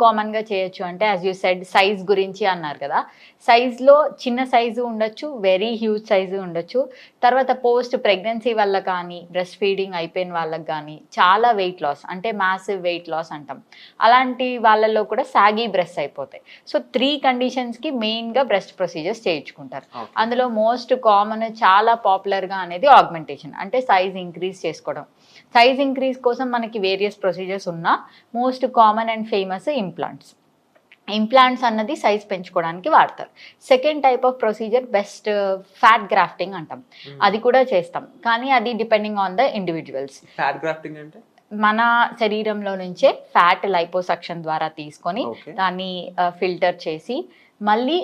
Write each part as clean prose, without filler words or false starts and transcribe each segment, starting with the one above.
Common గా చేయొచ్చు అంటే యాజ్ యూ సెడ్ సైజ్ గురించి అన్నారు కదా, సైజ్ లో చిన్న సైజు ఉండొచ్చు, వెరీ హ్యూజ్ సైజు ఉండొచ్చు. తర్వాత పోస్ట్ ప్రెగ్నెన్సీ వల్ల కానీ బ్రెస్ట్ ఫీడింగ్ అయిపోయిన వాళ్ళకి కానీ చాలా వెయిట్ లాస్ అంటే మ్యాసివ్ వెయిట్ లాస్ అంటాం, అలాంటి వాళ్ళల్లో కూడా సాగీ బ్రెస్ట్ అయిపోతాయి. సో 3 కండిషన్స్కి మెయిన్గా బ్రెస్ట్ ప్రొసీజర్స్ చేయించుకుంటారు. అందులో మోస్ట్ కామన్ చాలా పాపులర్గా అనేది ఆగ్మెంటేషన్ అంటే సైజ్ ఇంక్రీజ్ చేసుకోవడం. సైజ్ ఇంక్రీజ్ కోసం మనకి వేరియస్ ప్రొసీజర్స్ ఉన్నా most common and famous implants అన్నది సైజ్ పెంచుకోవడానికి వాడతారు. Second type of procedure best fat grafting అంటాం, అది కూడా చేస్తాం, కానీ అది depending on the individuals. Fat grafting అంటే మన శరీరంలో నుంచే ఫ్యాట్ లైపోసక్షన్ ద్వారా తీసుకొని దాన్ని ఫిల్టర్ చేసి మళ్ళీ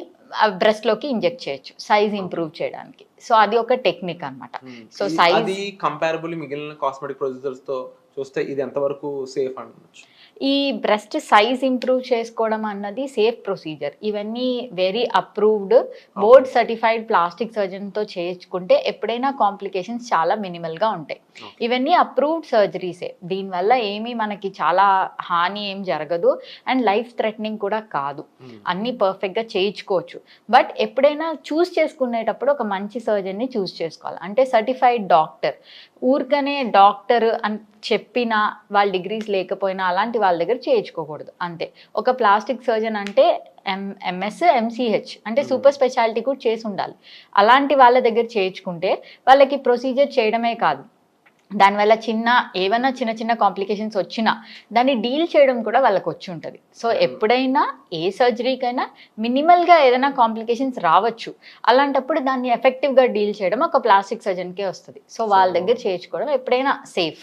బ్రెస్ట్లోకి ఇంజెక్ట్ చేయొచ్చు సైజ్ ఇంప్రూవ్ చేయడానికి. సో అది ఒక టెక్నిక్ అనమాట. సో సైజ్ కంపారబుల్ మిగిలిన కాస్మెటిక్ ప్రొసీజర్స్ తో చూస్తే ఇది ఎంతవరకు సేఫ్ అనొచ్చు? ఈ బ్రెస్ట్ సైజ్ ఇంప్రూవ్ చేసుకోవడం అన్నది సేఫ్ ప్రొసీజర్. ఇవన్నీ very approved board certified plastic సర్జన్తో చేయించుకుంటే ఎప్పుడైనా కాంప్లికేషన్స్ చాలా మినిమల్గా ఉంటాయి. ఇవన్నీ అప్రూవ్డ్ సర్జరీసే, దీనివల్ల ఏమీ మనకి చాలా హాని ఏం జరగదు అండ్ లైఫ్ థ్రెటనింగ్ కూడా కాదు, అన్నీ పర్ఫెక్ట్గా చేయించుకోవచ్చు. బట్ ఎప్పుడైనా చూస్ చేసుకునేటప్పుడు ఒక మంచి సర్జన్ని చూస్ చేసుకోవాలి, అంటే సర్టిఫైడ్ డాక్టర్. ఊరికనే డాక్టర్ అని చెప్పినా వాళ్ళ డిగ్రీస్ లేకపోయినా అలాంటి వాళ్ళ దగ్గర చేయించుకోకూడదు అంతే. ఒక ప్లాస్టిక్ సర్జన్ అంటే ఎంఎస్ ఎంసీహెచ్ అంటే సూపర్ స్పెషాలిటీ కూడా చేసి ఉండాలి. అలాంటి వాళ్ళ దగ్గర చేయించుకుంటే వాళ్ళకి ప్రొసీజర్ చేయడమే కాదు, దానివల్ల ఏమైనా చిన్న చిన్న కాంప్లికేషన్స్ వచ్చినా దాన్ని డీల్ చేయడం కూడా వాళ్ళకి వచ్చి ఉంటుంది. సో ఎప్పుడైనా ఏ సర్జరీకైనా మినిమల్గా ఏదైనా కాంప్లికేషన్స్ రావచ్చు, అలాంటప్పుడు దాన్ని ఎఫెక్టివ్గా డీల్ చేయడం ఒక ప్లాస్టిక్ సర్జన్కే వస్తుంది. సో వాళ్ళ దగ్గర చేయించుకోవడం ఎప్పుడైనా సేఫ్.